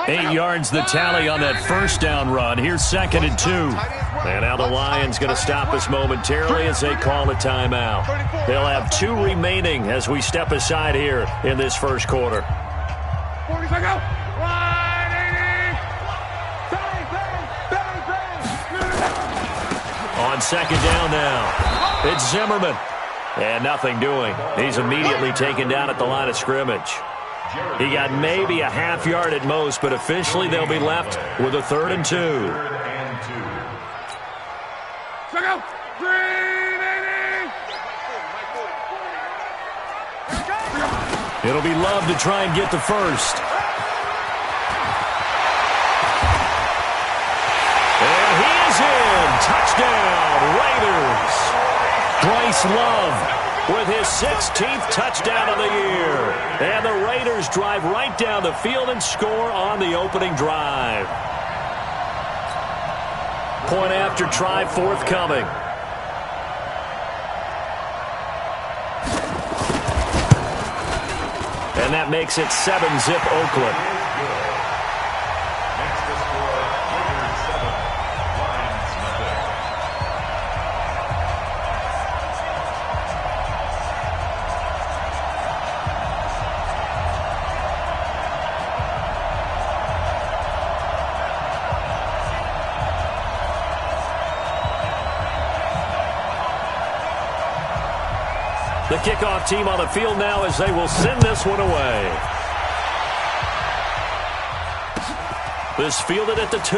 8 yards the tally on that first down run. Here's 2nd and 2. And now the Lions going to stop us momentarily as they call a timeout. They'll have 2 remaining as we step aside here in this first quarter. On 2nd down now, it's Zimmerman. And nothing doing. He's immediately taken down at the line of scrimmage. He got maybe a half yard at most, but officially they'll be left with a 3rd and 2. It'll be Love to try and get the first. And he is in. Touchdown, Raiders. Bryce Love with his 16th touchdown of the year. And the Raiders drive right down the field and score on the opening drive. Point after try forthcoming. And that makes it 7-zip Oakland. The kickoff team on the field now as they will send this one away. This fielded at the 2.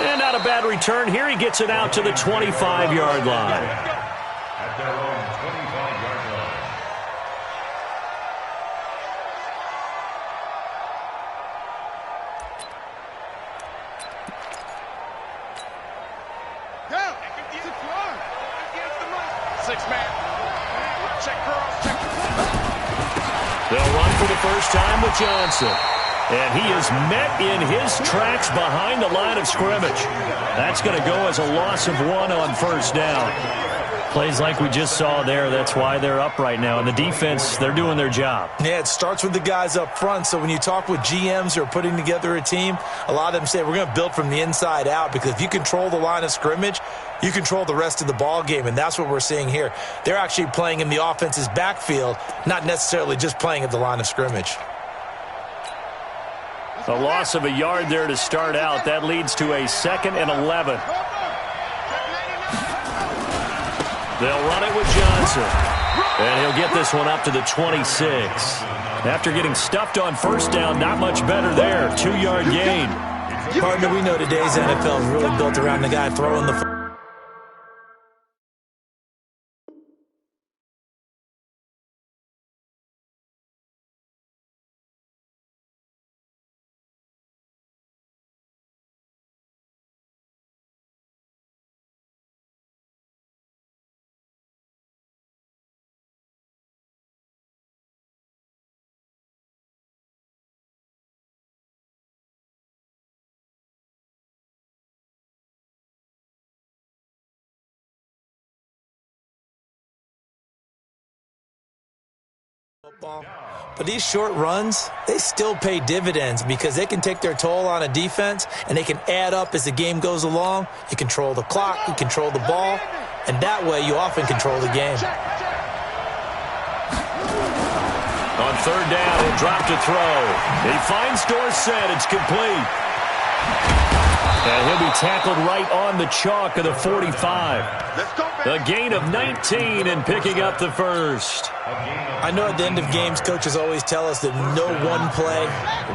And not a bad return here. He gets it out to the 25-yard line. At their own 25-yard line. They'll run for the first time with Johnson. And he is met in his tracks behind the line of scrimmage. That's going to go as a loss of 1 on first down. Plays like we just saw there. That's why they're up right now. And the defense, they're doing their job. Yeah, it starts with the guys up front. So when you talk with GMs who are putting together a team, a lot of them say we're going to build from the inside out, because if you control the line of scrimmage, you control the rest of the ball game, and that's what we're seeing here. They're actually playing in the offense's backfield, not necessarily just playing at the line of scrimmage. A loss of a yard there to start out. That leads to a 2nd and 11. They'll run it with Johnson. And he'll get this one up to the 26. After getting stuffed on first down, not much better there. 2-yard gain. Partner, we know today's NFL is really built around the guy throwing the football. But these short runs, they still pay dividends, because they can take their toll on a defense, and they can add up as the game goes along. You control the clock, you control the ball, and that way you often control the game. On 3rd down, he'll drop to throw. He finds Dorsett. It's complete. And he'll be tackled right on the chalk of the 45. A gain of 19 and picking up the first. I know at the end of games, coaches always tell us that no one play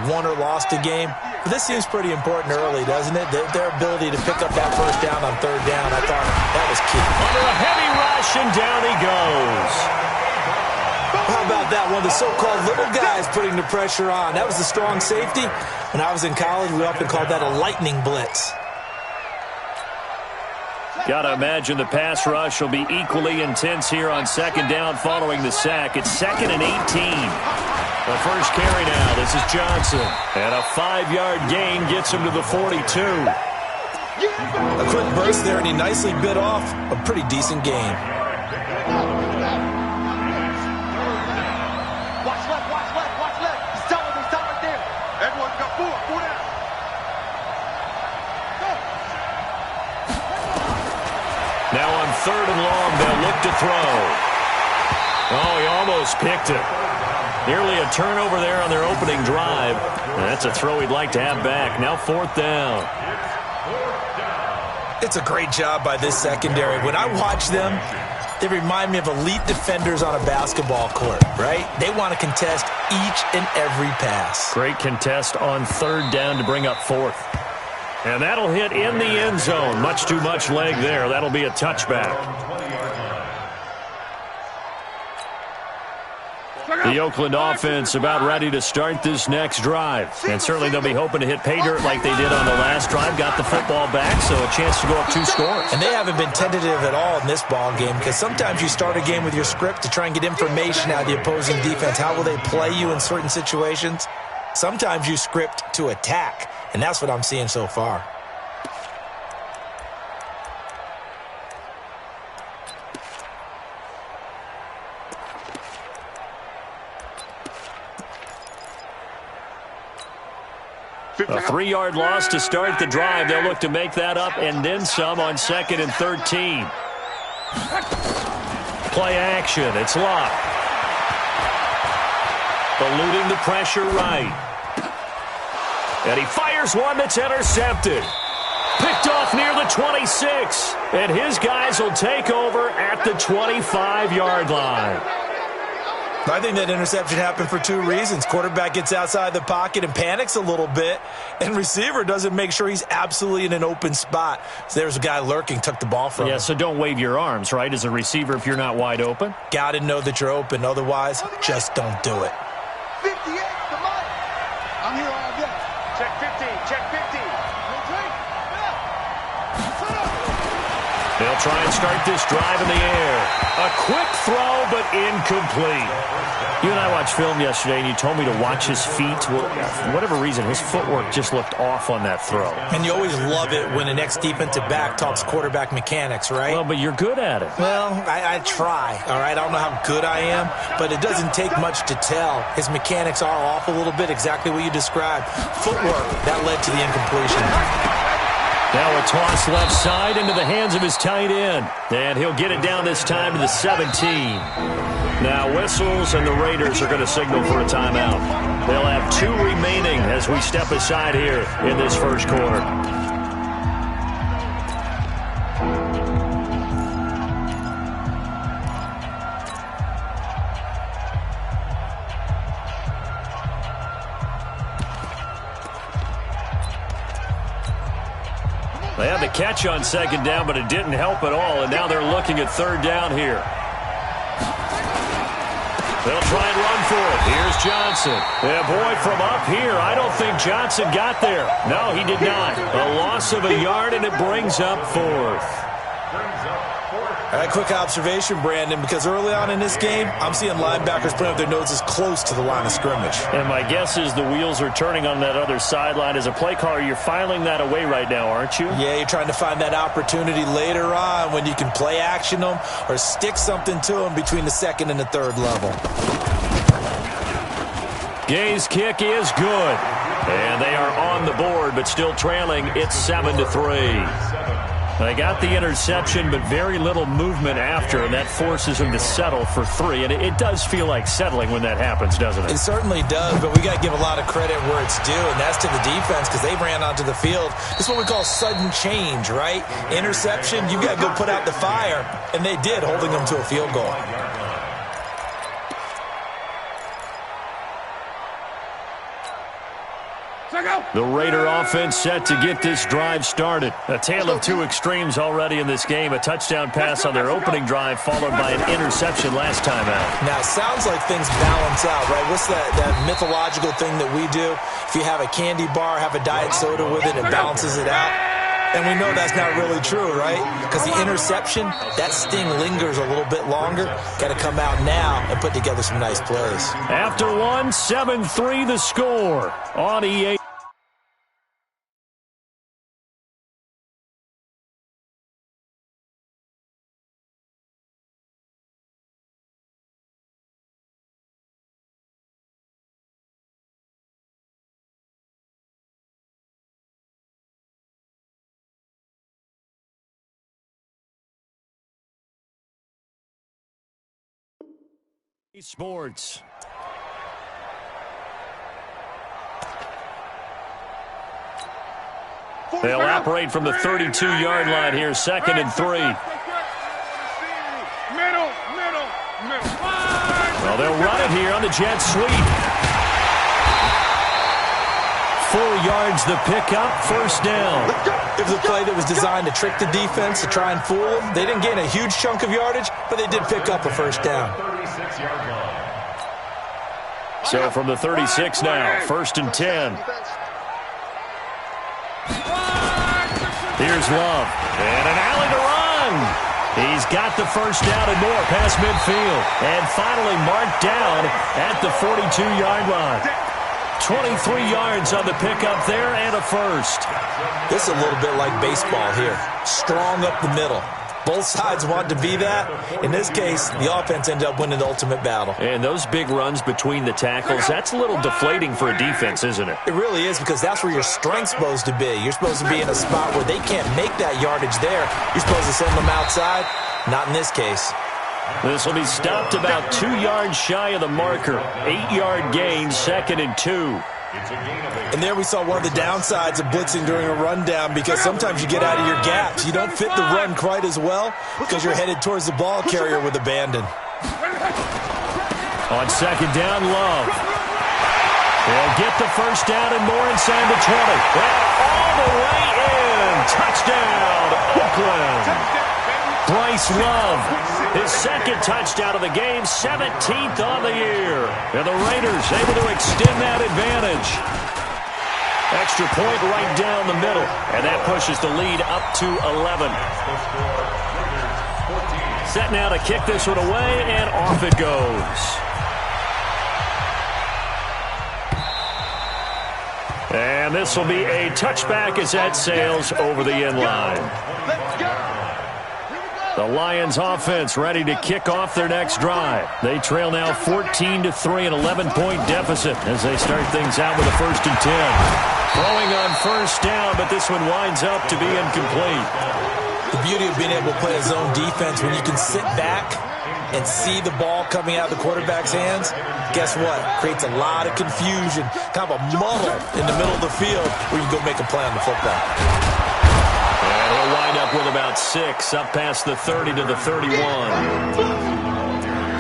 won or lost a game. But this seems pretty important early, doesn't it? Their ability to pick up that first down on 3rd down, I thought that was key. Under a heavy rush, and down he goes. How about that? One of the so-called little guys putting the pressure on. That was the strong safety. When I was in college, we often called that a lightning blitz. Got to imagine the pass rush will be equally intense here on 2nd down following the sack. It's 2nd and 18. The first carry now. This is Johnson. And a 5-yard gain gets him to the 42. A quick burst there, and he nicely bit off a pretty decent gain. Now on 3rd and long, they'll look to throw. Oh, he almost picked it. Nearly a turnover there on their opening drive. And that's a throw he'd like to have back. Now 4th down. It's a great job by this secondary. When I watch them, they remind me of elite defenders on a basketball court, right? They want to contest each and every pass. Great contest on 3rd down to bring up 4th. And that'll hit in the end zone. Much too much leg there. That'll be a touchback. The Oakland offense about ready to start this next drive. And certainly they'll be hoping to hit pay dirt like they did on the last drive. Got the football back, so a chance to go up 2 scores. And they haven't been tentative at all in this ball game, because sometimes you start a game with your script to try and get information out of the opposing defense. How will they play you in certain situations? Sometimes you script to attack, and that's what I'm seeing so far. A 3-yard loss to start the drive. They'll look to make that up and then some on 2nd and 13. Play action. It's locked. Eluding the pressure right. And he fires one that's intercepted. Picked off near the 26. And his guys will take over at the 25-yard line. I think that interception happened for 2 reasons. Quarterback gets outside the pocket and panics a little bit, and receiver doesn't make sure he's absolutely in an open spot. So there's a guy lurking, took the ball from him. Yeah, so don't wave your arms, right, as a receiver if you're not wide open. Got to know that you're open. Otherwise, just don't do it. 58, the mic. I'm here all day. Check 15, check 15. They'll try and start this drive in the air. A quick throw, but incomplete. You and I watched film yesterday, and you told me to watch his feet. Well, for whatever reason, his footwork just looked off on that throw. And you always love it when an ex-defensive back talks quarterback mechanics, right? Well, but you're good at it. Well, I try, all right? I don't know how good I am, but it doesn't take much to tell. His mechanics are off a little bit, exactly what you described. Footwork, that led to the incompletion. Now a toss left side into the hands of his tight end. And he'll get it down this time to the 17. Now whistles, and the Raiders are going to signal for a timeout. They'll have 2 remaining as we step aside here in this first quarter. They had the catch on 2nd down, but it didn't help at all, and now they're looking at 3rd down here. They'll try and run for it. Here's Johnson. Yeah, boy, from up here, I don't think Johnson got there. No, he did not. A loss of a yard, and it brings up 4th. All right, quick observation, Brandon, because early on in this game, I'm seeing linebackers putting up their noses close to the line of scrimmage. And my guess is the wheels are turning on that other sideline. As a play caller, you're filing that away right now, aren't you? Yeah, you're trying to find that opportunity later on when you can play action them or stick something to them between the 2nd and the 3rd level. Gay's kick is good. And they are on the board, but still trailing. It's 7-3. They got the interception, but very little movement after, and that forces them to settle for 3. And it does feel like settling when that happens, doesn't it? It certainly does, but we got to give a lot of credit where it's due, and that's to the defense because they ran onto the field. This is what we call sudden change, right? Interception, you got to go put out the fire, and they did, holding them to a field goal. The Raider offense set to get this drive started. A tale of 2 extremes already in this game. A touchdown pass on their opening drive followed by an interception last time out. Now, it sounds like things balance out, right? What's that mythological thing that we do? If you have a candy bar, have a diet soda with it, it balances it out. And we know that's not really true, right? Because the interception, that sting lingers a little bit longer. Got to come out now and put together some nice plays. After 1, 7-3 the score on EA. Sports. They'll operate from the 32-yard line here, 2nd and 3. Middle. Well, they'll run it here on the jet sweep. 4 yards the pickup, 1st down. It was a play that was designed to trick the defense, to try and fool them. They didn't gain a huge chunk of yardage, but they did pick up a 1st down. So from the 36 now, 1st and 10. Here's Love. And an alley to run. He's got the 1st down and more past midfield. And finally marked down at the 42-yard line. 23 yards on the pickup there and a 1st. This is a little bit like baseball here. Strong up the middle. Both sides want to be that. In this case, the offense ended up winning the ultimate battle. And those big runs between the tackles, that's a little deflating for a defense, isn't it? It really is, because that's where your strength's supposed to be. You're supposed to be in a spot where they can't make that yardage there. You're supposed to send them outside. Not in this case. This will be stopped about 2 yards shy of the marker. 8-yard gain, 2nd and 2. And there we saw one of the downsides of blitzing during a rundown, because sometimes you get out of your gaps. You don't fit the run quite as well because you're headed towards the ball carrier with abandon. On 2nd down, Love. They'll get the 1st down and more inside the 20. Well, all the way in. Touchdown, Oakland. Bryce Love, his 2nd touchdown of the game, 17th on the year. And the Raiders able to extend that advantage. Extra point right down the middle, and that pushes the lead up to 11. Set now to kick this one away, and off it goes. And this will be a touchback as that sails over the end line. The Lions offense ready to kick off their next drive. They trail now 14-3, an 11-point deficit as they start things out with a 1st and 10. Throwing on 1st down, but this one winds up to be incomplete. The beauty of being able to play a zone defense, when you can sit back and see the ball coming out of the quarterback's hands, guess what? Creates a lot of confusion, kind of a muddle in the middle of the field where you go make a play on the football. And he'll wind up with about 6, up past the 30 to the 31.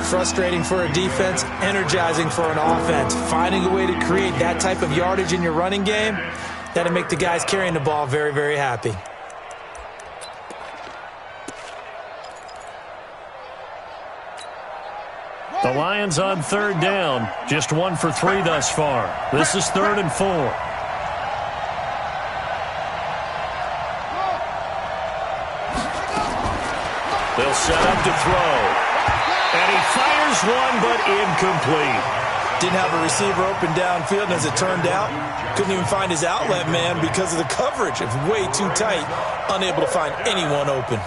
Frustrating for a defense, energizing for an offense. Finding a way to create that type of yardage in your running game, that'll make the guys carrying the ball very, very happy. The Lions on 3rd down, just 1 for 3 thus far. This is 3rd and 4. They'll set up to throw. And he fires one, but incomplete. Didn't have a receiver open downfield, and as it turned out, couldn't even find his outlet man because of the coverage. It was way too tight, unable to find anyone open.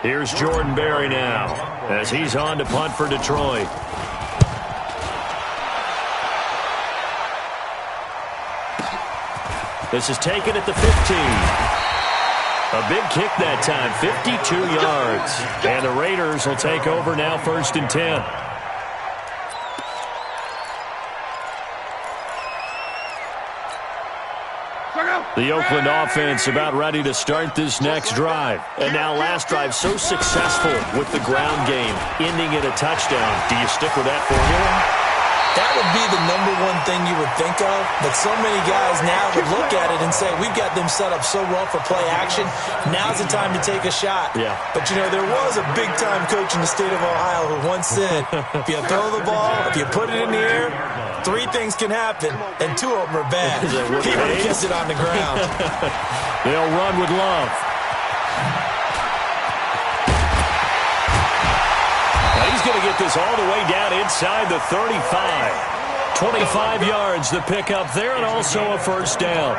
Here's Jordan Berry now as he's on to punt for Detroit. This is taken at the 15. A big kick that time, 52 yards. And the Raiders will take over now, 1st and 10. The Oakland offense about ready to start this next drive. And now last drive so successful with the ground game, ending in a touchdown. Do you stick with that formula? That would be the #1 thing you would think of, but so many guys now would look at it and say, we've got them set up so well for play action, now's the time to take a shot. Yeah. But, you know, there was a big-time coach in the state of Ohio who once said, if you throw the ball, if you put it in the air, 3 things can happen, and 2 of them are bad. He would have kissed it on the ground. They'll run with Love. He's going to get this all the way down inside the 35. 25 yards the pickup there, and also a 1st down.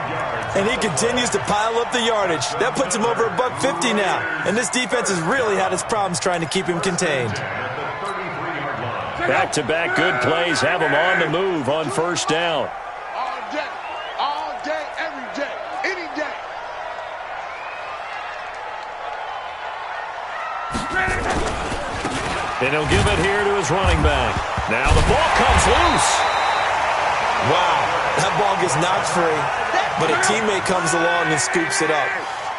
And he continues to pile up the yardage. That puts him over $150 now. And this defense has really had its problems trying to keep him contained. Back-to-back good plays have him on the move on 1st down. All day, every day, any day. And he'll give it here to his running back. Now the ball comes loose. Wow, that ball gets knocked free, but a teammate comes along and scoops it up.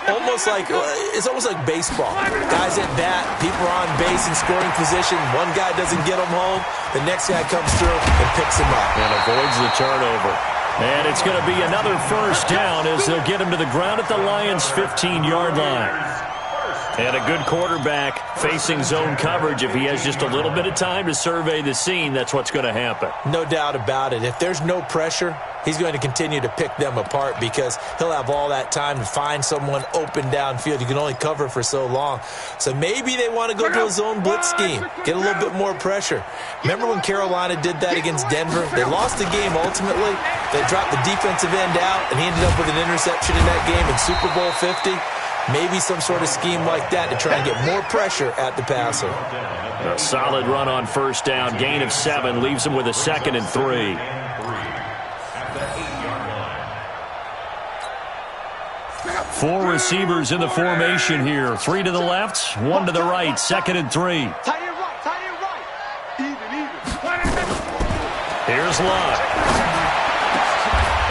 It's almost like baseball. Guys at bat, people are on base in scoring position. One guy doesn't get them home. The next guy comes through and picks him up. And avoids the turnover. And it's going to be another first down as they'll get him to the ground at the Lions' 15-yard line. And a good quarterback facing zone coverage. If he has just a little bit of time to survey the scene, that's what's going to happen. No doubt about it. If there's no pressure, he's going to continue to pick them apart because he'll have all that time to find someone open downfield. You can only cover for so long. So maybe they want to go to a zone blitz scheme, get a little bit more pressure. Remember when Carolina did that against Denver? They lost the game ultimately. They dropped the defensive end out, and he ended up with an interception in that game in Super Bowl 50. Maybe some sort of scheme like that to try and get more pressure at the passer. A solid run on first down. Gain of 7 leaves him with a 2nd and 3. Four receivers in the formation here. 3 to the left, 1 to the right. 2nd and 3. Tight end right, tight end right. Even. Here's Lott.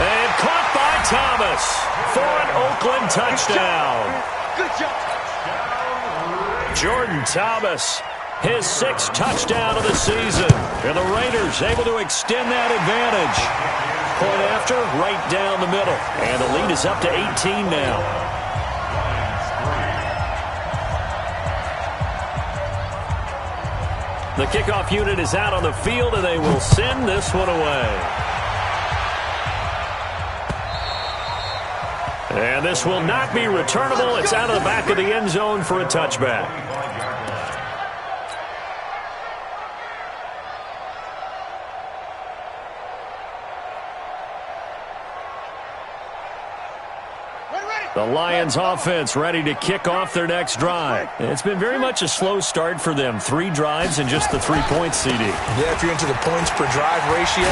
And caught by Thomas for an Oakland touchdown. Good job. Jordan Thomas, his 6th touchdown of the season. And the Raiders able to extend that advantage. Point after, right down the middle. And the lead is up to 18 now. The kickoff unit is out on the field, and they will send this one away. And this will not be returnable. It's out of the back of the end zone for a touchback. The Lions offense ready to kick off their next drive. It's been very much a slow start for them. 3 drives and just the 3 points, CD. Yeah, if you're into the points per drive ratio,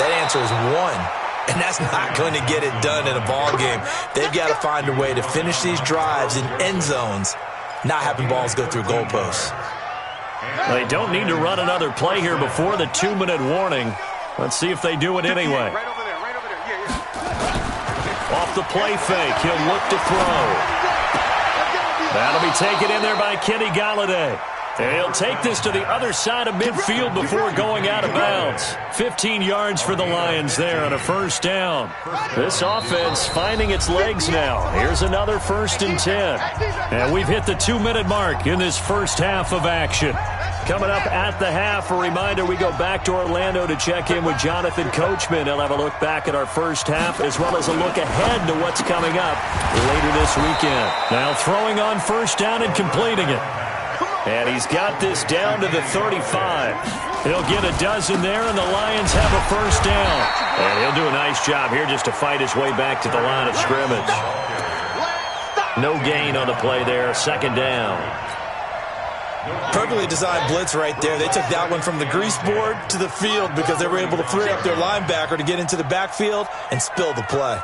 that answer is 1. And that's not going to get it done in a ball game. They've got to find a way to finish these drives in end zones, not having balls go through goalposts. They don't need to run another play here before the 2-minute warning. Let's see if they do it anyway. Right over there, right over there. Yeah. Off the play fake, he'll look to throw. That'll be taken in there by Kenny Golladay. And he'll take this to the other side of midfield before going out of bounds. 15 yards for the Lions there on a first down. This offense finding its legs now. Here's another 1st and 10. And we've hit the 2-minute mark in this first half of action. Coming up at the half, a reminder, we go back to Orlando to check in with Jonathan Coachman. He'll have a look back at our first half as well as a look ahead to what's coming up later this weekend. Now throwing on first down and completing it. And he's got this down to the 35. He'll get a dozen there, and the Lions have a first down. And he'll do a nice job here just to fight his way back to the line of scrimmage. No gain on the play there, 2nd down. Perfectly designed blitz right there. They took that one from the grease board to the field because they were able to free up their linebacker to get into the backfield and spill the play.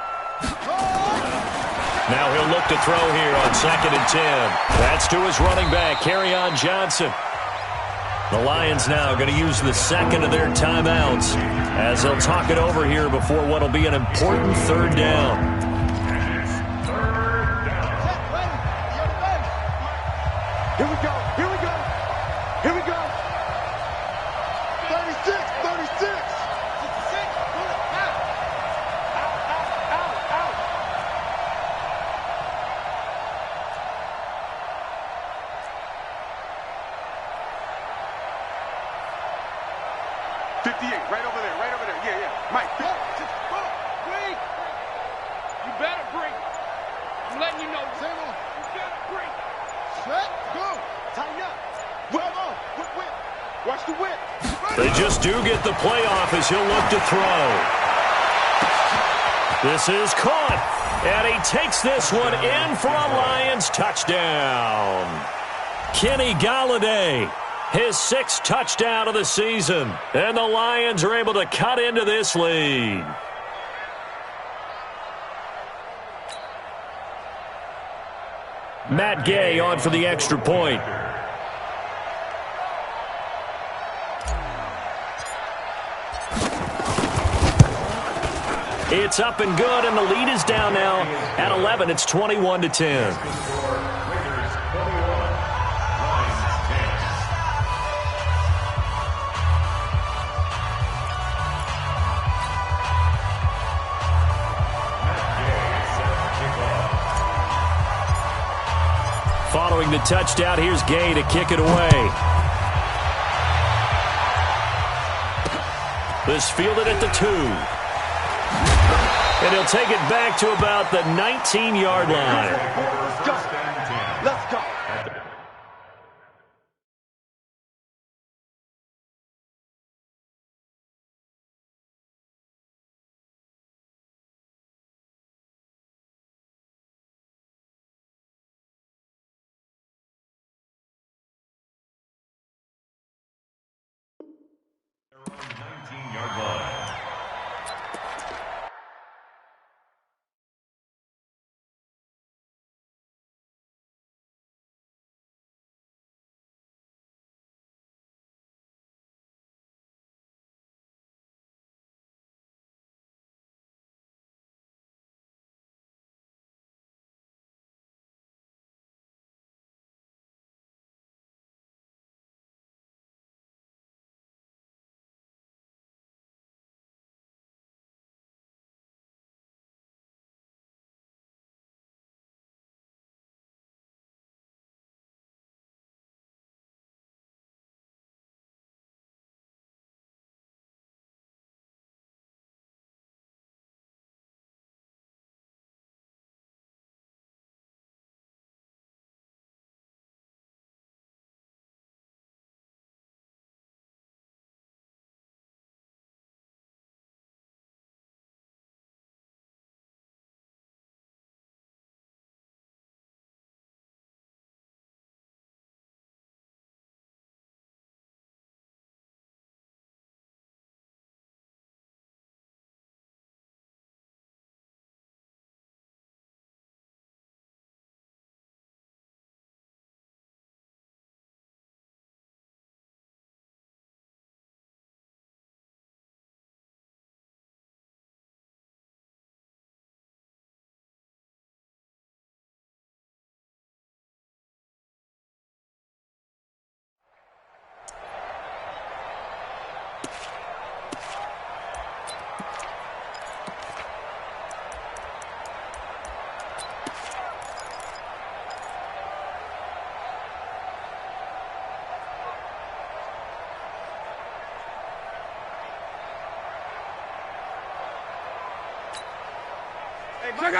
Now he'll look to throw here on 2nd and 10. That's to his running back, Kerryon Johnson. The Lions now going to use the 2nd of their timeouts as they'll talk it over here before what will be an important 3rd down. Here we go. Here we go. Here we go. 36, 36. 66. Out. 58, right over there, right over there. Yeah. Mike, break. You better break. I'm letting you know. You better break. Set, go. Tighten up. Whip on. Whip. Watch the whip. They just do get the playoff as he'll look to throw. This is caught. And he takes this one in for a Lions touchdown. Kenny Golladay, his 6th touchdown of the season. And the Lions are able to cut into this lead. Matt Gay on for the extra point. It's up and good, and the lead is down now at 11. It's 21-10. Following the touchdown, here's Gay to kick it away. This fielded at the 2. And he'll take it back to about the 19-yard line. Let's go. Let's go.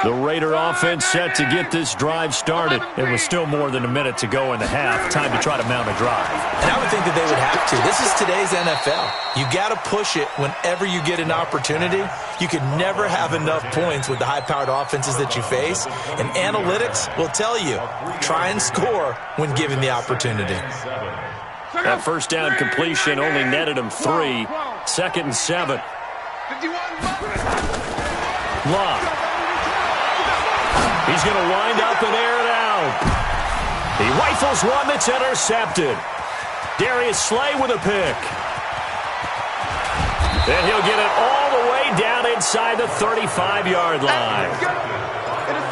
The Raider offense set to get this drive started. It was still more than a minute to go in the half. Time to try to mount a drive. And I would think that they would have to. This is today's NFL. You got to push it whenever you get an opportunity. You can never have enough points with the high-powered offenses that you face. And analytics will tell you, try and score when given the opportunity. That first down completion only netted him 3. 2nd and 7. Love. He's going to wind up and air it out. He rifles one that's intercepted. Darius Slay with a pick. And he'll get it all the way down inside the 35-yard line.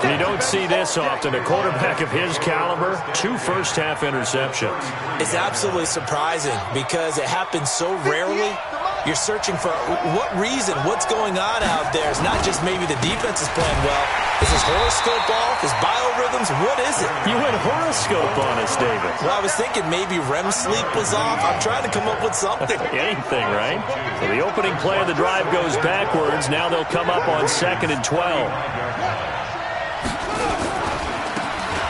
And you don't see this often. A quarterback of his caliber, 2 first-half interceptions. It's absolutely surprising because it happens so rarely. You're searching for what reason, what's going on out there. It's not just maybe the defense is playing well. Is his horoscope off? His biorhythms? What is it? You went horoscope on us, David. Well, I was thinking maybe REM sleep was off. I'm trying to come up with something. Anything, right? So the opening play of the drive goes backwards. Now they'll come up on 2nd and 12.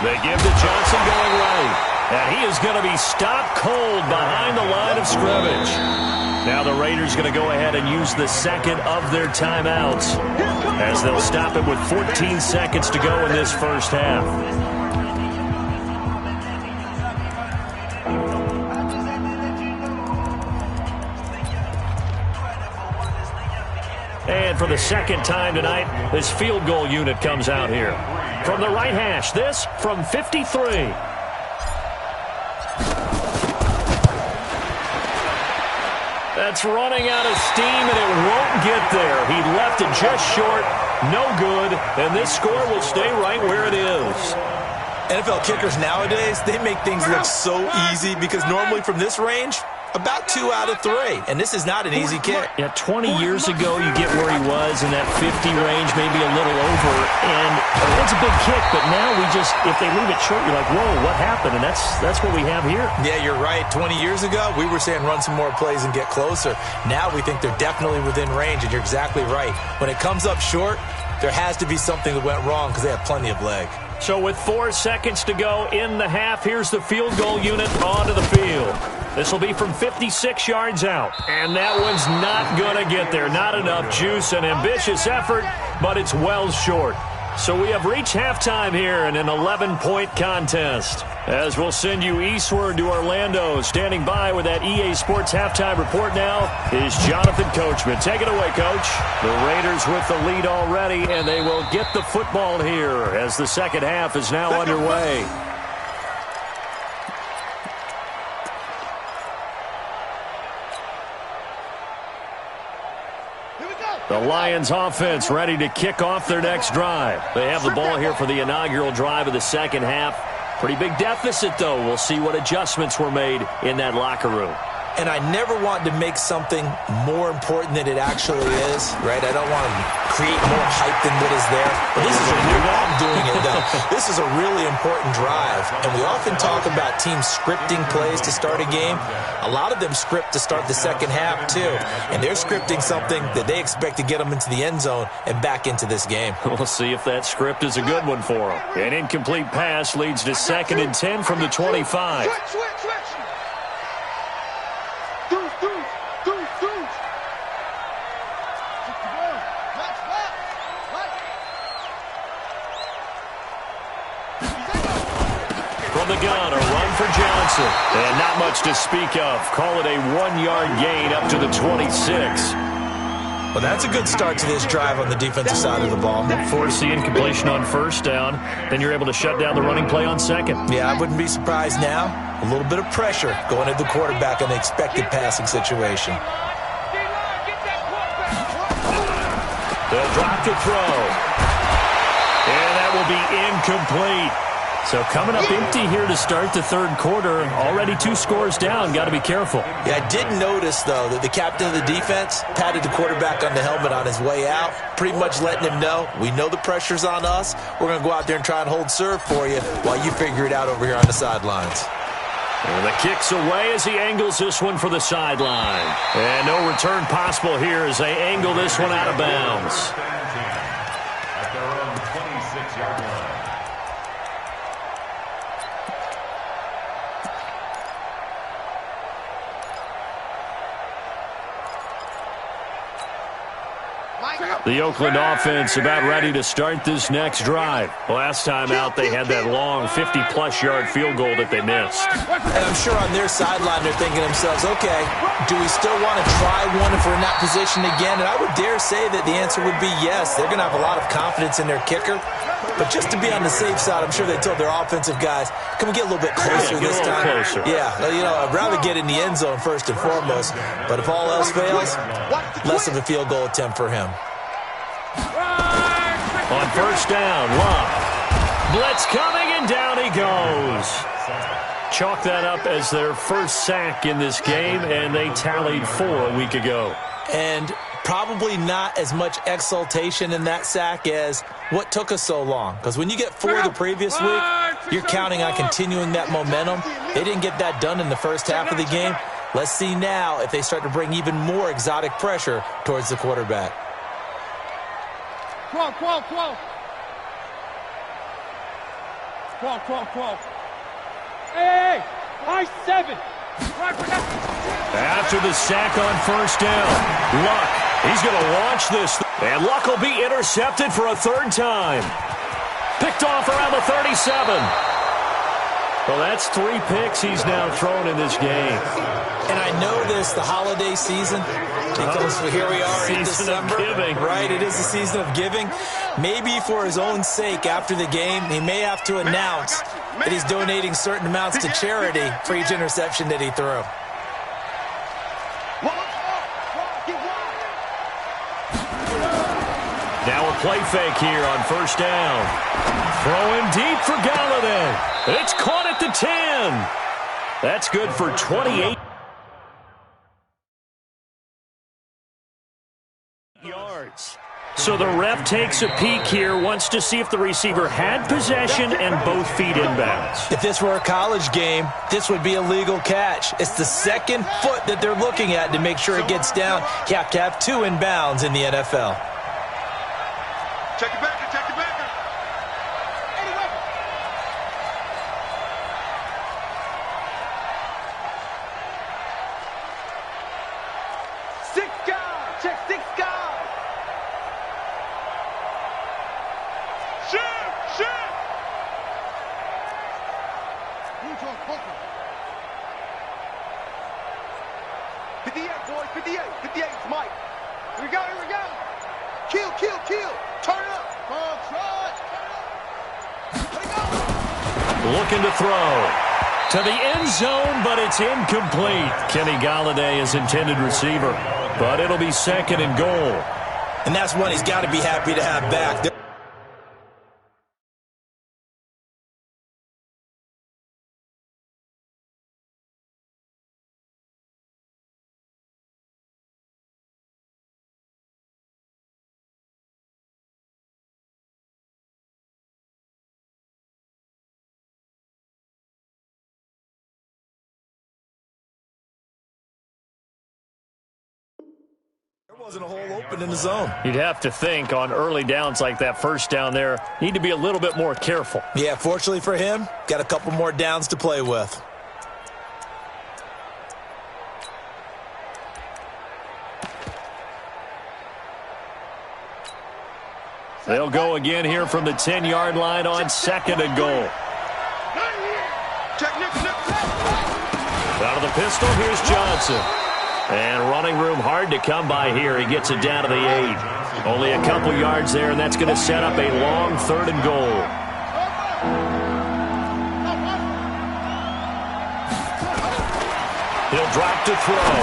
They give to Johnson going right. And he is going to be stopped cold behind the line of scrimmage. Now the Raiders going to go ahead and use the second of their timeouts as they'll stop him with 14 seconds to go in this first half. And for the second time tonight, this field goal unit comes out here. From the right hash, this from 53. That's running out of steam, and it won't get there. He left it just short. No good, and this score will stay right where it is. NFL kickers nowadays, they make things look so easy because normally from this range, about 2 out of 3, and this is not an easy kick. Yeah, 20 years ago, you get where he was in that 50 range, maybe a little over, and it's a big kick, but now if they leave it short, you're like, whoa, what happened? And that's what we have here. Yeah, you're right. 20 years ago, we were saying run some more plays and get closer. Now we think they're definitely within range, and you're exactly right. When it comes up short, there has to be something that went wrong because they have plenty of leg. So with 4 seconds to go in the half, here's the field goal unit onto the field. This will be from 56 yards out, and that one's not going to get there. Not enough juice, an ambitious effort, but it's well short. So we have reached halftime here in an 11-point contest. As we'll send you eastward to Orlando, standing by with that EA Sports halftime report now is Jonathan Coachman. Take it away, Coach. The Raiders with the lead already, and they will get the football here as the second half is now underway. The Lions offense ready to kick off their next drive. They have the ball here for the inaugural drive of the second half. Pretty big deficit, though. We'll see what adjustments were made in that locker room. And I never want to make something more important than it actually is, right? I don't want to create more hype than what is there. But this is I'm doing it, though. This is a really important drive. And we often talk about teams scripting plays to start a game. A lot of them script to start the second half, too. And they're scripting something that they expect to get them into the end zone and back into this game. We'll see if that script is a good one for them. An incomplete pass leads to 2nd and 10 from the 25. From the gun, a run for Johnson. And not much to speak of. Call it a 1-yard gain up to the 26. Well, that's a good start to this drive on the defensive side of the ball. Force the incompletion on first down. Then you're able to shut down the running play on second. Yeah, I wouldn't be surprised now. A little bit of pressure going at the quarterback in an expected passing situation. They'll drop to throw. And that will be incomplete. So coming up empty here to start the third quarter. Already 2 scores down. Got to be careful. Yeah, I did notice, though, that the captain of the defense patted the quarterback on the helmet on his way out, pretty much letting him know, we know the pressure's on us. We're going to go out there and try and hold serve for you while you figure it out over here on the sidelines. And the kick's away as he angles this one for the sideline. And no return possible here as they angle this one out of bounds. At their own 26-yard line. The Oakland offense about ready to start this next drive. Last time out, they had that long 50-plus yard field goal that they missed. And I'm sure on their sideline, they're thinking to themselves, okay, do we still want to try one if we're in that position again? And I would dare say that the answer would be yes. They're going to have a lot of confidence in their kicker. But just to be on the safe side, I'm sure they told their offensive guys, can we get a little bit closer this time? Closer. Yeah, you know, I'd rather get in the end zone first and foremost. But if all else fails, less of a field goal attempt for him. On first down, Love. Blitz coming, and down he goes. Chalk that up as their first sack in this game, and they tallied 4 a week ago. And probably not as much exultation in that sack as what took us so long. Because when you get 4 the previous week, you're counting on continuing that momentum. They didn't get that done in the first half of the game. Let's see now if they start to bring even more exotic pressure towards the quarterback. 12. 12. Hey, high 7. After the sack on first down, Luck, he's going to launch this. And Luck will be intercepted for a 3rd time. Picked off around the 37. Well, that's 3 picks he's now thrown in this game. And I know this, the holiday season, because here we are in December. Giving. Right, it is the season of giving. Maybe for his own sake after the game, he may have to announce that he's donating certain amounts to charity for each interception that he threw. play fake here on first down. Throwing deep for Galladay. It's caught at the 10. That's good for 28 yards. So the ref takes a peek here, wants to see if the receiver had possession and both feet inbounds. If this were a college game, this would be a legal catch. It's the second foot that they're looking at to make sure it gets down. You have to have two inbounds in the NFL. Check it back, check it back. Six guys, check 6 guys. Shoot! 58, boys, 58. 58 is Mike. Here we go. Kill. Turn up. Looking to throw to the end zone, but it's incomplete. Kenny Galladay is intended receiver, but it'll be second and goal. And that's one he's got to be happy to have back. There wasn't a hole open in the zone. You'd have to think on early downs like that first down there, need to be a little bit more careful. Yeah, fortunately for him, got a couple more downs to play with. They'll go again here from the 10-yard line on second and goal. Out of the pistol, here's Johnson. And running room hard to come by here. He gets it down to the 8. Only a couple yards there, and that's going to set up a long third and goal. He'll drop to throw.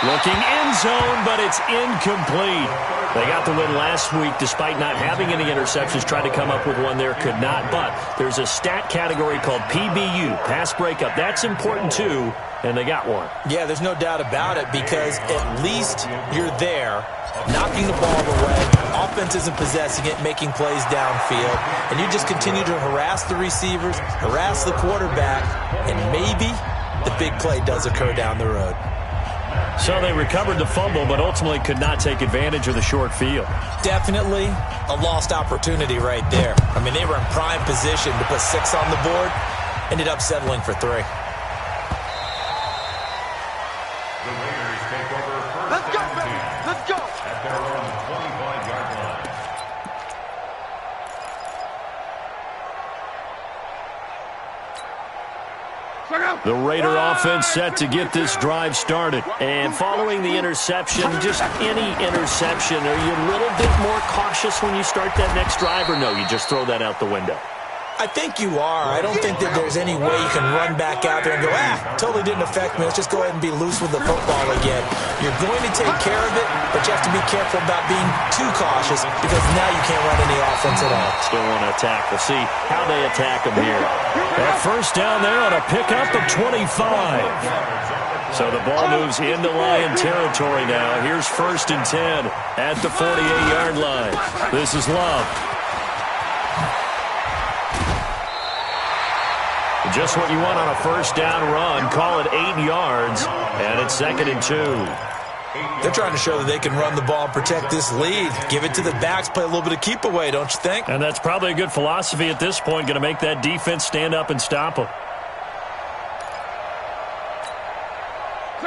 Looking end zone, but it's incomplete. They got the win last week despite not having any interceptions. Tried to come up with one there, could not. But there's a stat category called PBU, pass breakup. That's important too, and they got one. Yeah, there's no doubt about it because at least you're there, knocking the ball away. Offense isn't possessing it, making plays downfield. And you just continue to harass the receivers, harass the quarterback, and maybe the big play does occur down the road. So they recovered the fumble, but ultimately could not take advantage of the short field. Definitely a lost opportunity right there. I mean, they were in prime position to put 6 on the board, ended up settling for 3. The Raiders take over first. Let's go, baby. Let's go. At their own 25-yard line. The Raider offense set to get this drive started. And following the interception, just any interception, are you a little bit more cautious when you start that next drive, or no, you just throw that out the window? I think you are. I don't think that there's any way you can run back out there and go, totally didn't affect me. Let's just go ahead and be loose with the football again. You're going to take care of it, but you have to be careful about being too cautious because now you can't run any offense at all. Still want to attack. We'll see how they attack them here. That first down there on a pickup of 25. So the ball moves into Lion territory now. Here's 1st and 10 at the 48-yard line. This is Love. Just what you want on a first down run. Call it 8 yards, and it's 2nd and 2. They're trying to show that they can run the ball and protect this lead. Give it to the backs, play a little bit of keep away, don't you think? And that's probably a good philosophy at this point, going to make that defense stand up and stop them.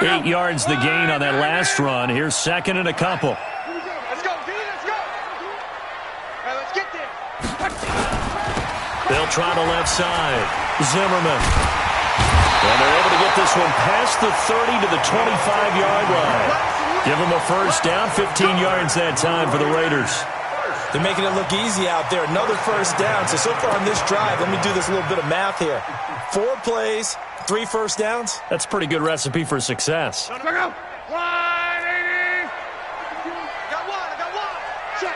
8 yards the gain on that last run. Here's 2nd and a couple. Let's go, D. Let's go. All right, let's get there. They'll try to left side. Zimmerman. And they're able to get this one past the 30 to the 25-yard line. Give them a first down, 15 yards that time for the Raiders. They're making it look easy out there. Another first down. So far on this drive, let me do this little bit of math here. 4 plays, 3 first downs. That's a pretty good recipe for success. Go. 180. I got one. Check.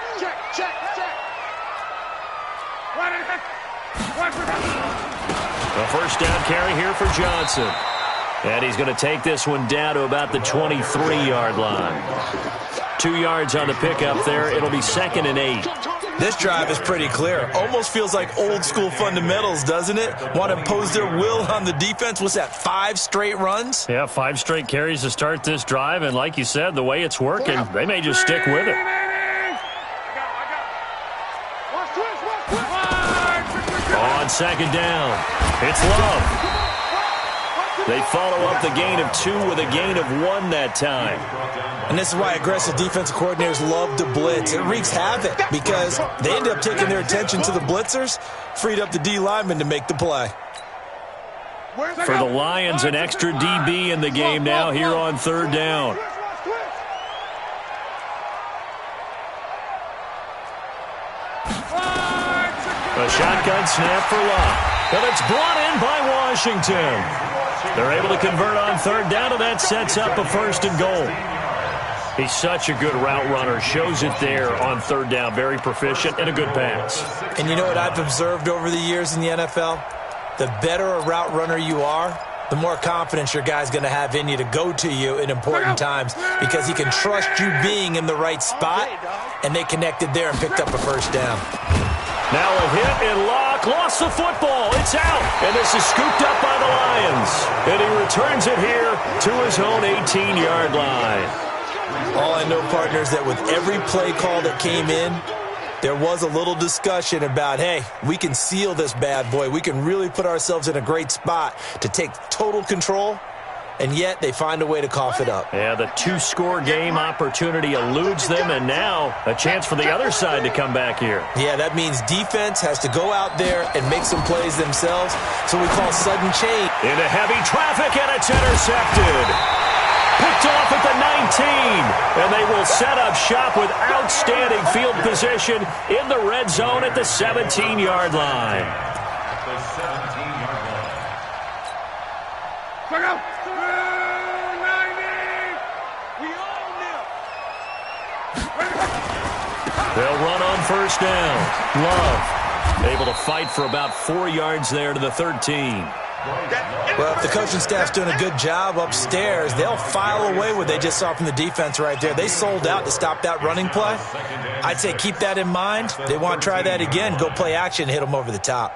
A first down carry here for Johnson. And he's going to take this one down to about the 23-yard line. 2 yards on the pickup there. It'll be 2nd and 8. This drive is pretty clear. Almost feels like old school fundamentals, doesn't it? Want to impose their will on the defense. What's that, 5 straight runs? Yeah, 5 straight carries to start this drive. And like you said, the way it's working, they may just stick with it. On 2nd down, it's Love. They follow up the gain of 2 with a gain of 1 that time. And this is why aggressive defensive coordinators love to blitz. It wreaks havoc because they end up taking their attention to the blitzers, freed up the D lineman to make the play. For the Lions, an extra DB in the game now here on 3rd down. A shotgun snap for Love. And it's brought in by Washington. They're able to convert on 3rd down, and that sets up a 1st and goal. He's such a good route runner. Shows it there on 3rd down. Very proficient and a good pass. And you know what I've observed over the years in the NFL? The better a route runner you are, the more confidence your guy's going to have in you to go to you in important times because he can trust you being in the right spot, and they connected there and picked up a 1st down. Now a hit and Locke lost the football. It's out, and this is scooped up by the Lions. And he returns it here to his own 18-yard line. All I know, partners, that with every play call that came in, there was a little discussion about, hey, we can seal this bad boy. We can really put ourselves in a great spot to take total control, and yet they find a way to cough it up. Yeah, the 2-score game opportunity eludes them, and now a chance for the other side to come back here. Yeah, that means defense has to go out there and make some plays themselves, so we call sudden change. Into heavy traffic, and it's intercepted. Picked off at the 19, and they will set up shop with outstanding field position in the red zone at the 17-yard line. The 17-yard line. Look out! 90! We own them! They'll run on 1st down. Love able to fight for about 4 yards there to the 13. Well, if the coaching staff's doing a good job upstairs, they'll file away what they just saw from the defense right there. They sold out to stop that running play. I'd say keep that in mind. They want to try that again. Go play action, hit them over the top.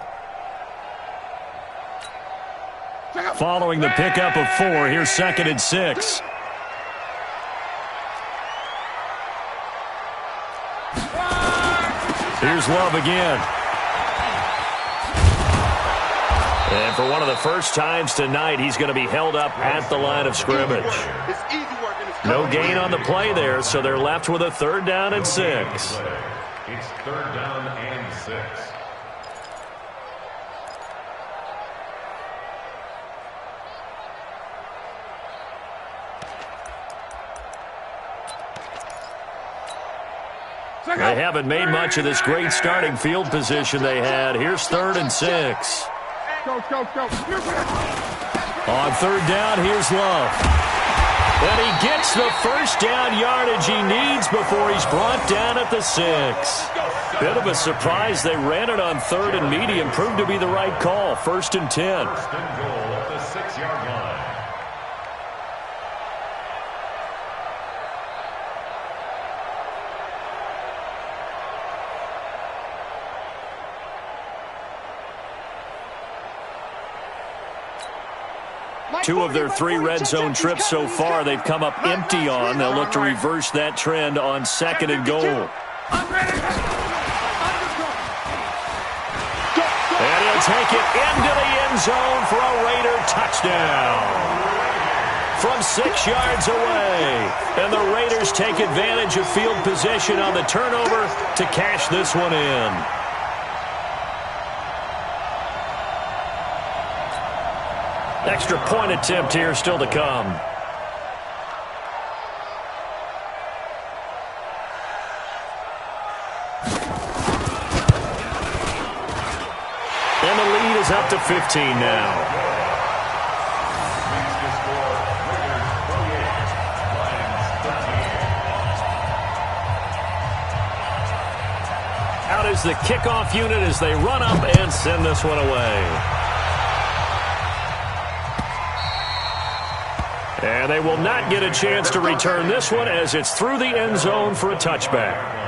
Following the pickup of 4, here's 2nd and 6. Here's Love again. And for one of the first times tonight, he's going to be held up at the line of scrimmage. No gain on the play there, so they're left with a 3rd down and 6. It's 3rd down and 6. They haven't made much of this great starting field position they had. Here's 3rd and 6. Go. On 3rd down, here's Love. And he gets the 1st down yardage he needs before he's brought down at the 6. Bit of a surprise. They ran it on 3rd and medium. Proved to be the right call. 1st and 10. 1st and goal at the 6-yard line. Two of their 3 red zone trips so far they've come up empty on. They'll look to reverse that trend on 2nd and goal. And he'll take it into the end zone for a Raider touchdown. From 6 yards away. And the Raiders take advantage of field position on the turnover to cash this one in. Extra point attempt here still to come. And the lead is up to 15 now. Out is is the kickoff unit as they run up and send this one away. And they will not get a chance to return this one as it's through the end zone for a touchback.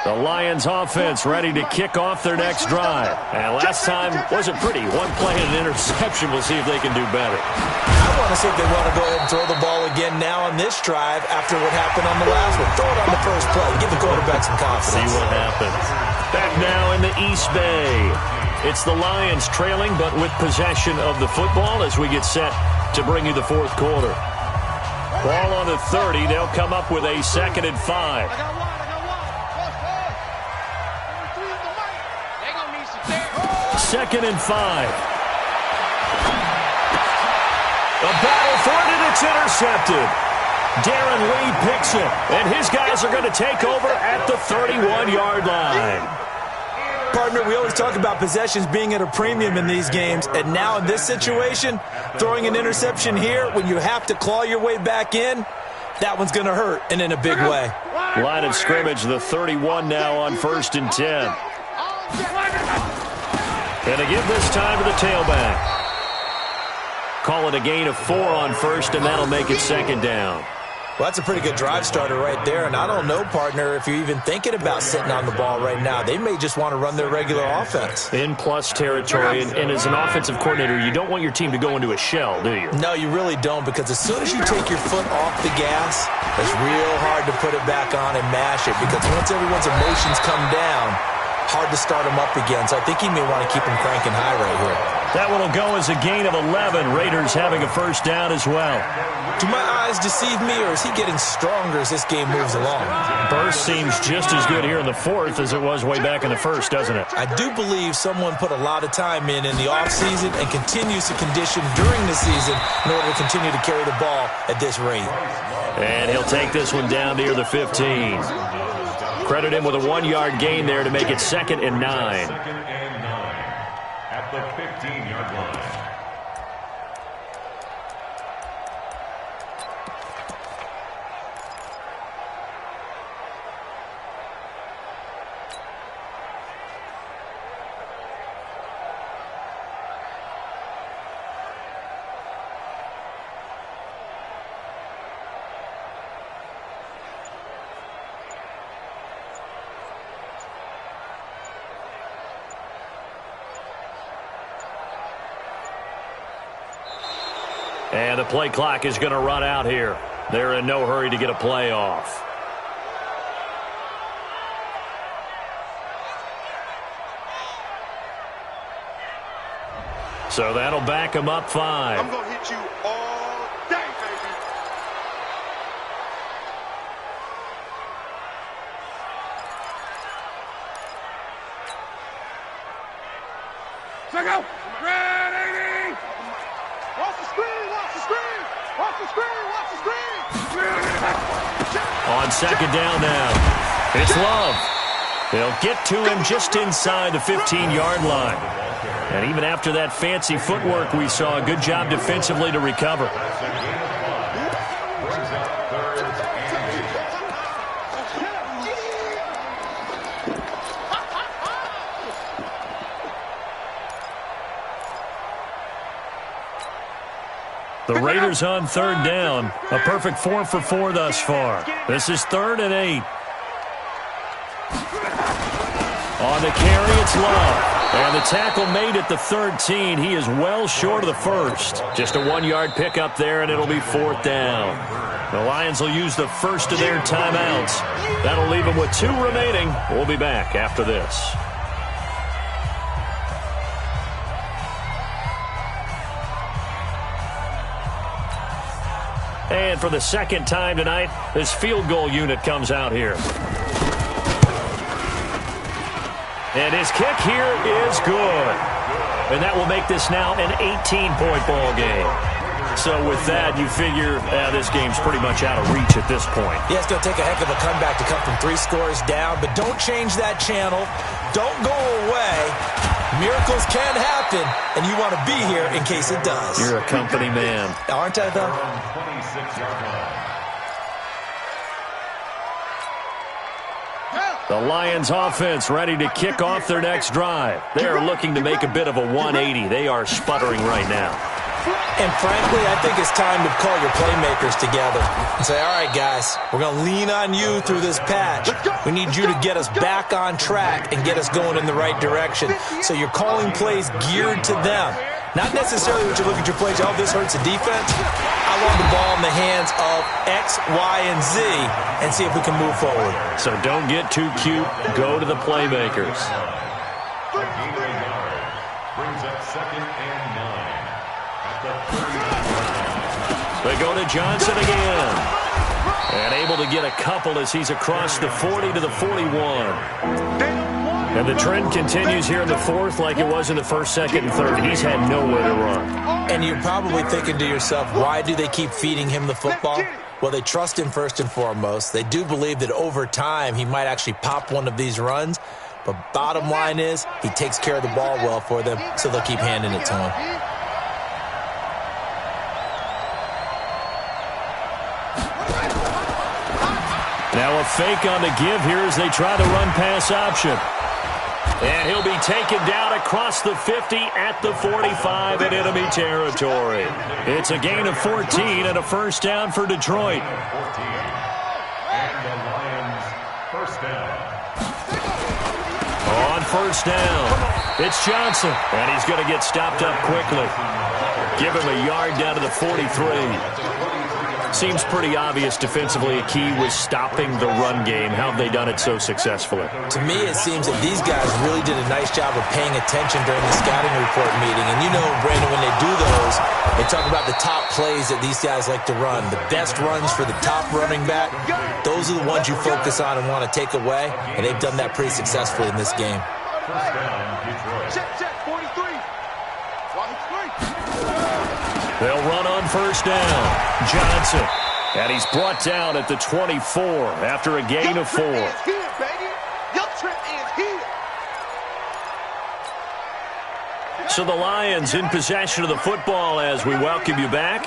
The Lions offense ready to kick off their next drive. And last time wasn't pretty. One play and an interception. We'll see if they can do better. I want to see if they want to go ahead and throw the ball again now on this drive after what happened on the last one. Throw it on the first play. Give the quarterback some confidence. See what happens. Back now in the East Bay. It's the Lions trailing but with possession of the football as we get set to bring you the fourth quarter. Ball on the 30. They'll come up with a 2nd and 5. Second and 5. A battle for it, and it's intercepted. Darren Lee picks it, and his guys are going to take over at the 31-yard line. Partner, we always talk about possessions being at a premium in these games, and now in this situation, throwing an interception here when you have to claw your way back in, that one's going to hurt, and in a big way. Line of scrimmage, the 31 now on 1st and 10. And they give this time to the tailback. Call it a gain of 4 on 1st, and that'll make it 2nd down. Well, that's a pretty good drive starter right there, and I don't know, partner, if you're even thinking about sitting on the ball right now. They may just want to run their regular offense. In plus territory, and as an offensive coordinator, you don't want your team to go into a shell, do you? No, you really don't, because as soon as you take your foot off the gas, it's real hard to put it back on and mash it, because once everyone's emotions come down, hard to start him up again, so I think he may want to keep him cranking high right here. That one will go as a gain of 11. Raiders having a 1st down as well. Do my eyes deceive me, or is he getting stronger as this game moves along? Burst seems just as good here in the 4th as it was way back in the 1st, doesn't it? I do believe someone put a lot of time in the offseason and continues to condition during the season in order to continue to carry the ball at this rate. And he'll take this one down near the 15. Credit him with a 1-yard gain there to make it 2nd and 9. 2nd and 9 at the 15-yard line. And the play clock is going to run out here. They're in no hurry to get a play off. So that'll back him up 5. I'm going to hit you all day, baby. Check out. Ready. Watch the screen. Watch the screen. Watch the screen. Watch the screen. On 2nd down now. It's Love. They'll get to him just inside the 15-yard line. And even after that fancy footwork we saw, a good job defensively to recover. The Raiders on 3rd down. A perfect 4 for 4 thus far. This is 3rd and 8. On the carry, it's Love. And the tackle made at the 13. He is well short of the 1st. Just a 1-yard pickup there, and it'll be 4th down. The Lions will use the first of their timeouts. That'll leave them with 2 remaining. We'll be back after this. And for the 2nd time tonight, this field goal unit comes out here. And his kick here is good. And that will make this now an 18-point ball game. So with that, you figure this game's pretty much out of reach at this point. Yeah, it's going to take a heck of a comeback to come from 3 scores down, but don't change that channel. Don't go away. Miracles can happen, and you want to be here in case it does. You're a company man. Aren't I, though? 26-yard line. The Lions offense ready to kick off their next drive. They are looking to make a bit of a 180. They are sputtering right now. And frankly, I think it's time to call your playmakers together and say, all right, guys, we're going to lean on you through this patch. We need you to get us back on track and get us going in the right direction. So you're calling plays geared to them. Not necessarily when you look at your plays, oh, this hurts the defense. I want the ball in the hands of X, Y, and Z and see if we can move forward. So don't get too cute. Go to the playmakers. A gain of a yard brings up 2nd and 9 at the 39. They go to Johnson again. And able to get a couple as he's across the 40 to the 41. And the trend continues here in the fourth like it was in the first, second, and third. He's had nowhere to run. And you're probably thinking to yourself, why do they keep feeding him the football? Well, they trust him first and foremost. They do believe that over time he might actually pop one of these runs. But bottom line is he takes care of the ball well for them, so they'll keep handing it to him. Now a fake on the give here as they try the run-pass option. And he'll be taken down across the 50 at the 45 in enemy territory. It's a gain of 14 and a first down for Detroit. 14. And the Lions first down. On first down, it's Johnson. And he's going to get stopped up quickly. Give him a yard down to the 43. Seems pretty obvious defensively a key was stopping the run game. How have they done it so successfully? To me, it seems that these guys really did a nice job of paying attention during the scouting report meeting. And you know, Brandon, when they do those, they talk about the top plays that these guys like to run. The best runs for the top running back, those are the ones you focus on and want to take away. And they've done that pretty successfully in this game. First down, Detroit. Check, 43. 43. They'll run on first down. Johnson. And he's brought down at the 24 after a gain of 4. Your trip is here. So the Lions in possession of the football as we welcome you back.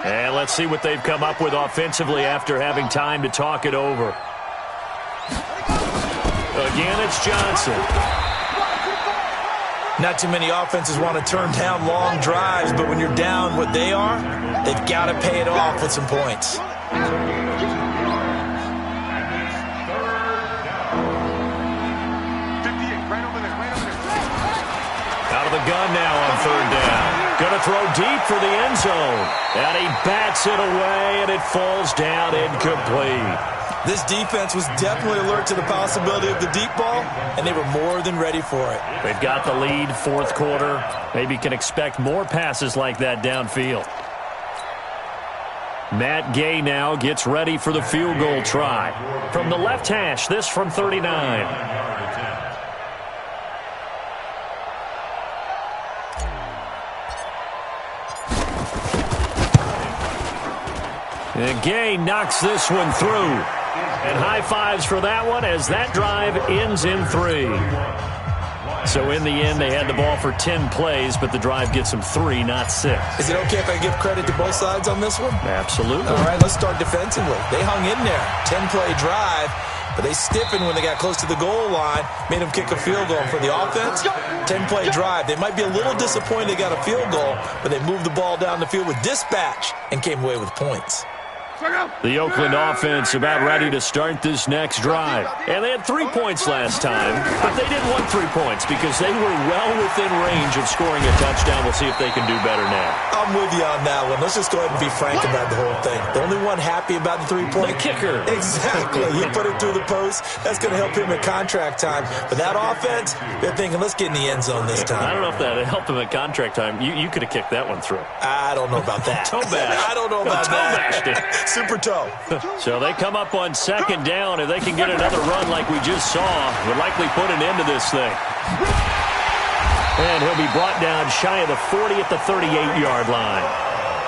And let's see what they've come up with offensively after having time to talk it over. Again, it's Johnson. Not too many offenses want to turn down long drives, but when you're down what they are, they've got to pay it off with some points. Out of the gun now on third down. Going to throw deep for the end zone. And he bats it away, and it falls down incomplete. This defense was definitely alert to the possibility of the deep ball, and they were more than ready for it. They've got the lead, fourth quarter. Maybe can expect more passes like that downfield. Matt Gay now gets ready for the field goal try. From the left hash, this from 39. And Gay knocks this one through. And high fives for that one as that drive ends in 3. So in the end, they had the ball for 10 plays, but the drive gets them 3, not 6. Is it okay if I give credit to both sides on this one? Absolutely. All right, let's start defensively. They hung in there. 10-play drive, but they stiffened when they got close to the goal line, made them kick a field goal. And for the offense, 10-play drive. They might be a little disappointed they got a field goal, but they moved the ball down the field with dispatch and came away with points. The Oakland offense about ready to start this next drive. And they had 3 points last time, but they didn't want 3 points because they were well within range of scoring a touchdown. We'll see if they can do better now. I'm with you on that one. Let's just go ahead and be frank about the whole thing. The only one happy about the 3-point. The kicker. Exactly. He put it through the post. That's going to help him at contract time. But that offense, they're thinking, let's get in the end zone this time. I don't know if that helped him at contract time. You could have kicked that one through. I don't know about that. Toe bash. I don't know about that. Super toe. So they come up on second down. If they can get another run like we just saw, would likely put an end to this thing. And he'll be brought down shy of the 40 at the 38-yard line.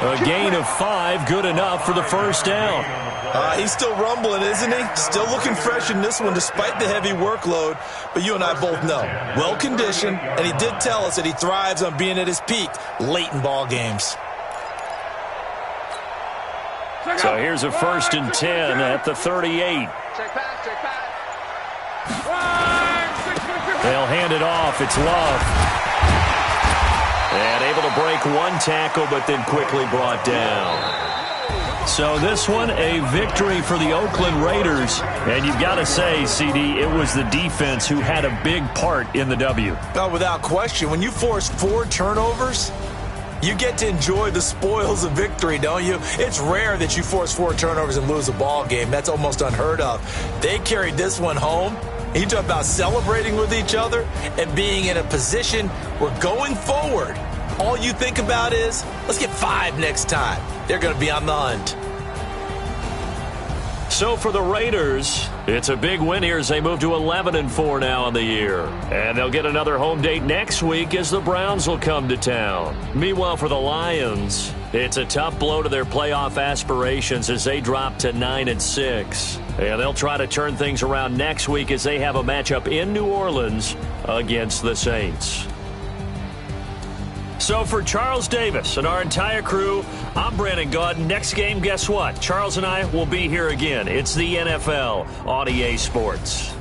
A gain of 5, good enough for the first down. He's still rumbling, isn't he? Still looking fresh in this one despite the heavy workload. But you and I both know, well-conditioned, and he did tell us that he thrives on being at his peak late in ball games. So here's a 1st and 10 at the 38. They'll hand it off. It's Love. And able to break one tackle, but then quickly brought down. So this one, a victory for the Oakland Raiders. And you've got to say, CD, it was the defense who had a big part in the W. Oh, without question. When you force 4 turnovers, you get to enjoy the spoils of victory, don't you? It's rare that you force 4 turnovers and lose a ball game. That's almost unheard of. They carried this one home. You talk about celebrating with each other and being in a position where going forward, all you think about is, let's get 5 next time. They're going to be on the hunt. So for the Raiders, it's a big win here as they move to 11-4 now on the year. And they'll get another home date next week as the Browns will come to town. Meanwhile, for the Lions, it's a tough blow to their playoff aspirations as they drop to 9-6. And they'll try to turn things around next week as they have a matchup in New Orleans against the Saints. So for Charles Davis and our entire crew, I'm Brandon Gaudin. Next game, guess what? Charles and I will be here again. It's the NFL on EA Sports.